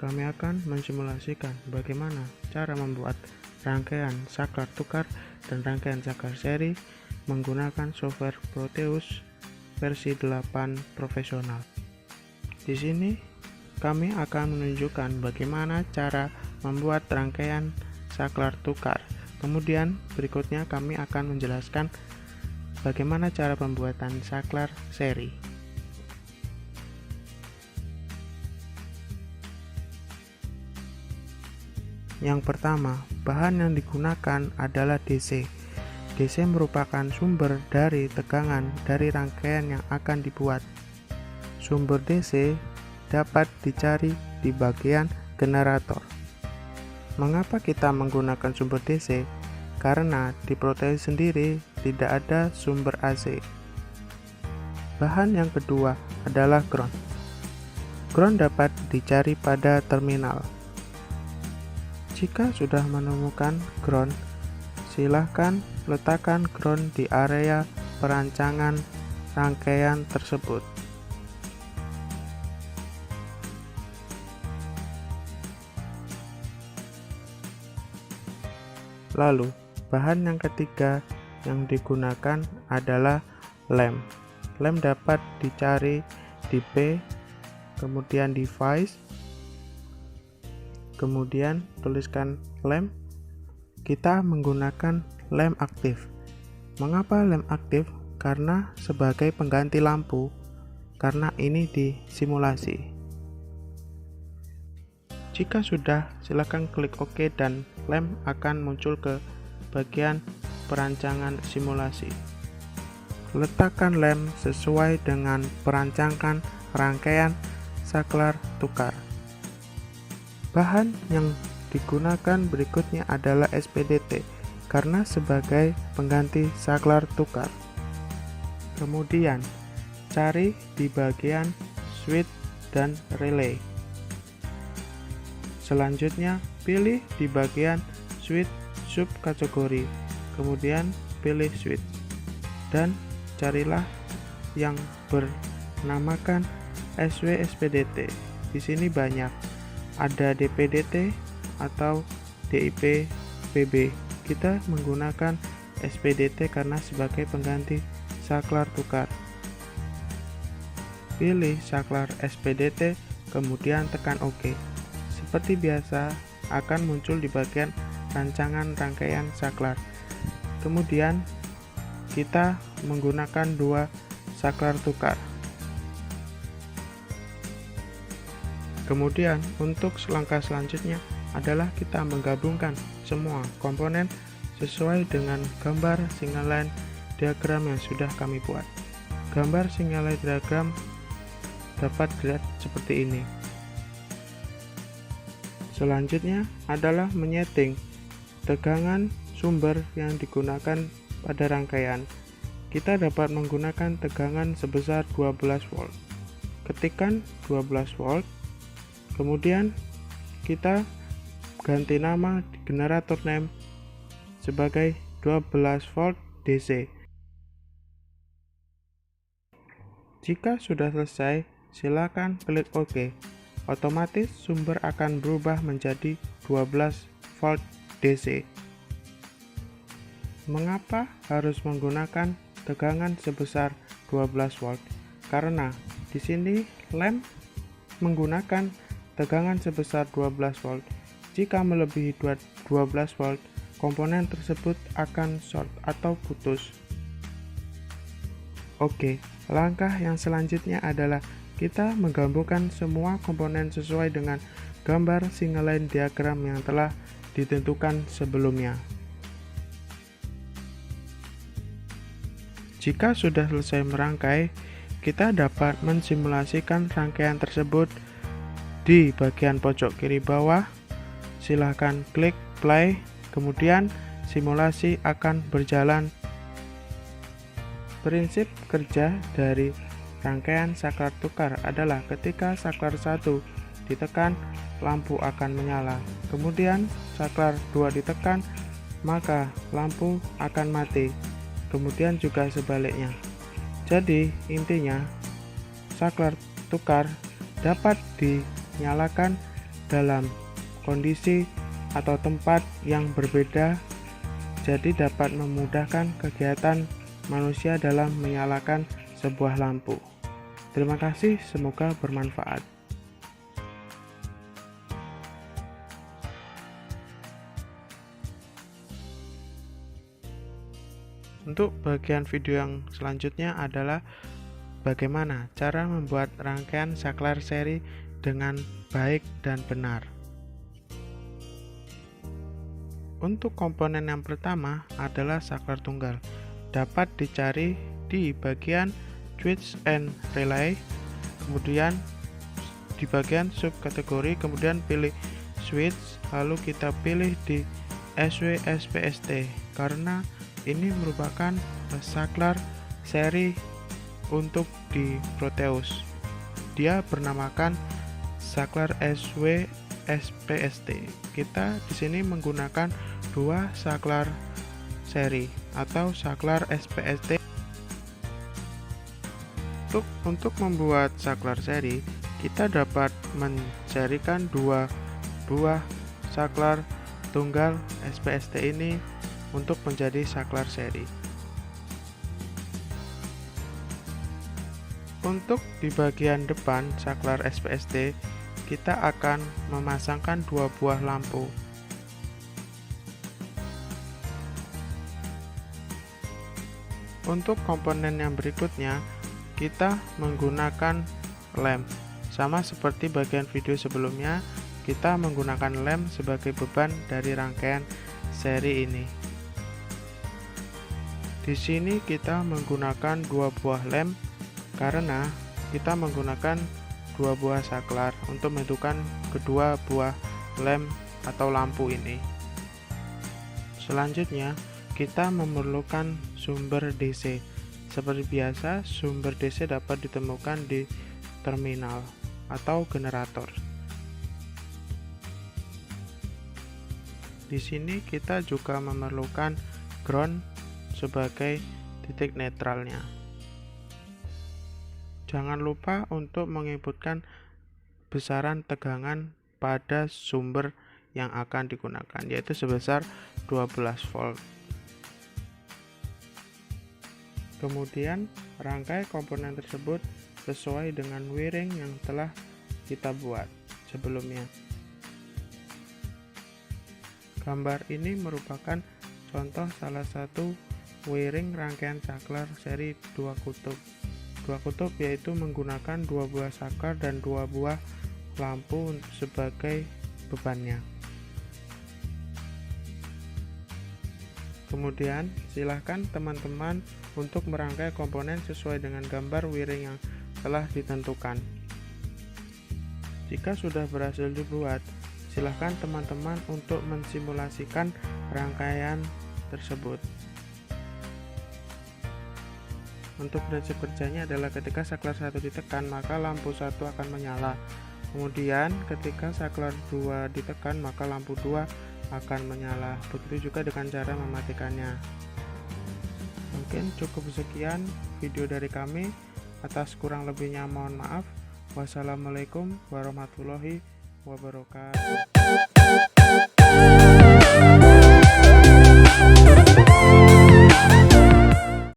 kami akan mensimulasikan bagaimana cara membuat rangkaian saklar tukar dan rangkaian saklar seri menggunakan software Proteus versi 8 profesional. Di sini kami akan menunjukkan bagaimana cara membuat rangkaian saklar tukar. Kemudian berikutnya kami akan menjelaskan bagaimana cara pembuatan saklar seri. Yang pertama, bahan yang digunakan adalah DC. DC merupakan sumber dari tegangan dari rangkaian yang akan dibuat. Sumber DC dapat dicari di bagian generator. Mengapa kita menggunakan sumber DC? Karena di Proteus sendiri tidak ada sumber AC. Bahan yang kedua adalah ground. Ground dapat dicari pada terminal. Jika sudah menemukan ground, silahkan letakkan ground di area perancangan rangkaian tersebut. Lalu, bahan yang ketiga yang digunakan adalah lem. Lem dapat dicari di P, kemudian device, kemudian tuliskan lem. Kita menggunakan lem aktif. Mengapa lem aktif? Karena sebagai pengganti lampu, karena ini disimulasi. Jika sudah, silakan klik OK dan lem akan muncul ke bagian perancangan simulasi. Letakkan lem sesuai dengan perancangan rangkaian saklar tukar. Bahan yang digunakan berikutnya adalah SPDT karena sebagai pengganti saklar tukar. Kemudian, cari di bagian switch dan relay. Selanjutnya, pilih di bagian switch subkategori, kemudian pilih switch, dan carilah yang bernamakan SW-SPDT. Di sini banyak, ada DPDT atau DIP-PB. Kita menggunakan SPDT karena sebagai pengganti saklar tukar. Pilih saklar SPDT, kemudian tekan OK. Seperti biasa, akan muncul di bagian rancangan rangkaian saklar. Kemudian, kita menggunakan dua saklar tukar. Kemudian, untuk langkah selanjutnya adalah kita menggabungkan semua komponen sesuai dengan gambar single line diagram yang sudah kami buat. Gambar single line diagram dapat dilihat seperti ini. Selanjutnya adalah menyeting tegangan sumber yang digunakan pada rangkaian. Kita dapat menggunakan tegangan sebesar 12 volt. Ketikkan 12 volt. Kemudian kita ganti nama di generator name sebagai 12 volt DC. Jika sudah selesai, silakan klik OK. Otomatis sumber akan berubah menjadi 12 volt DC. Mengapa harus menggunakan tegangan sebesar 12 volt? Karena di sini lem menggunakan tegangan sebesar 12 volt. Jika melebihi 12 volt, komponen tersebut akan short atau putus. Oke, langkah yang selanjutnya adalah kita menggabungkan semua komponen sesuai dengan gambar single line diagram yang telah ditentukan sebelumnya. Jika sudah selesai merangkai, kita dapat mensimulasikan rangkaian tersebut di bagian pojok kiri bawah. Silahkan klik play, kemudian simulasi akan berjalan. Prinsip kerja dari rangkaian saklar tukar adalah ketika saklar 1 ditekan, lampu akan menyala. Kemudian saklar 2 ditekan, maka lampu akan mati. Kemudian juga sebaliknya. Jadi intinya saklar tukar dapat dinyalakan dalam kondisi atau tempat yang berbeda, jadi dapat memudahkan kegiatan manusia dalam menyalakan sebuah lampu. Terima kasih, semoga bermanfaat. Untuk bagian video yang selanjutnya adalah bagaimana cara membuat rangkaian saklar seri dengan baik dan benar. Untuk komponen yang pertama adalah saklar tunggal. Dapat dicari di bagian switch and relay, kemudian di bagian subkategori, kemudian pilih switch, lalu kita pilih di SW SPST karena ini merupakan saklar seri untuk di Proteus. Dia bernamakan saklar SW SPST. Kita di sini menggunakan dua saklar seri atau saklar SPST. Untuk membuat saklar seri, kita dapat menserikan dua buah saklar tunggal SPST ini untuk menjadi saklar seri. Untuk di bagian depan saklar SPST, kita akan memasangkan dua buah lampu. Untuk komponen yang berikutnya, kita menggunakan lem. Sama seperti bagian video sebelumnya, kita menggunakan lem sebagai beban dari rangkaian seri ini. Di sini kita menggunakan dua buah lem karena kita menggunakan dua buah saklar untuk menentukan kedua buah lem atau lampu ini. Selanjutnya, kita memerlukan sumber DC. Seperti biasa, sumber DC dapat ditemukan di terminal atau generator. Di sini kita juga memerlukan ground sebagai titik netralnya. Jangan lupa untuk menginputkan besaran tegangan pada sumber yang akan digunakan, yaitu sebesar 12 volt. Kemudian, rangkai komponen tersebut sesuai dengan wiring yang telah kita buat sebelumnya. Gambar ini merupakan contoh salah satu wiring rangkaian saklar seri dua kutub. Dua kutub yaitu menggunakan dua buah saklar dan dua buah lampu sebagai bebannya. Kemudian, silahkan teman-teman untuk merangkai komponen sesuai dengan gambar wiring yang telah ditentukan. Jika sudah berhasil dibuat, silahkan teman-teman untuk mensimulasikan rangkaian tersebut. Untuk prinsip kerjanya adalah ketika saklar 1 ditekan, maka lampu 1 akan menyala. Kemudian ketika saklar 2 ditekan, maka lampu 2 akan menyala. Begitu juga dengan cara mematikannya. Mungkin cukup sekian video dari kami. Atas kurang lebihnya mohon maaf. Wassalamualaikum warahmatullahi wabarakatuh.